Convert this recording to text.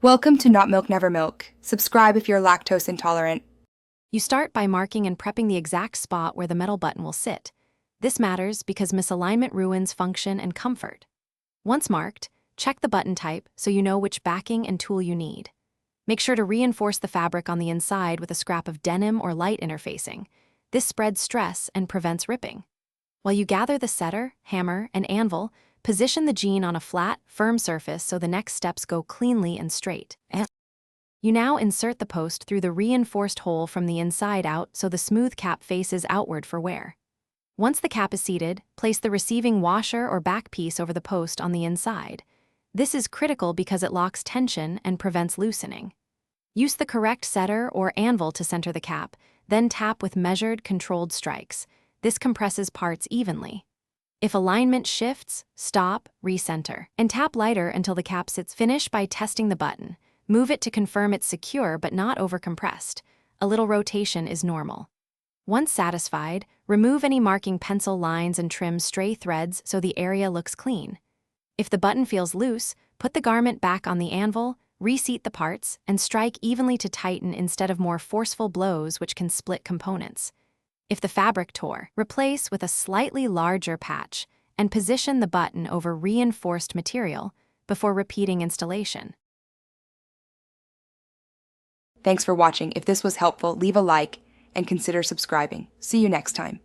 Welcome to Not Milk Never Milk. Subscribe if you're lactose intolerant. You start by marking and prepping the exact spot where the metal button will sit. This matters because misalignment ruins function and comfort. Once marked, check the button type so you know which backing and tool you need. Make sure to reinforce the fabric on the inside with a scrap of denim or light interfacing. This spreads stress and prevents ripping. While you gather the setter, hammer, and anvil, position the jean on a flat, firm surface so the next steps go cleanly and straight. You now insert the post through the reinforced hole from the inside out so the smooth cap faces outward for wear. Once the cap is seated, place the receiving washer or back piece over the post on the inside. This is critical because it locks tension and prevents loosening. Use the correct setter or anvil to center the cap, then tap with measured, controlled strikes. This compresses parts evenly. If alignment shifts, stop, recenter, and tap lighter until the cap sits. Finish by testing the button. Move it to confirm it's secure but not overcompressed. A little rotation is normal. Once satisfied, remove any marking pencil lines and trim stray threads so the area looks clean. If the button feels loose, put the garment back on the anvil, reseat the parts, and strike evenly to tighten instead of more forceful blows which can split components. If the fabric tore, replace with a slightly larger patch and position the button over reinforced material before repeating installation. Thanks for watching. If this was helpful, leave a like and consider subscribing. See you next time.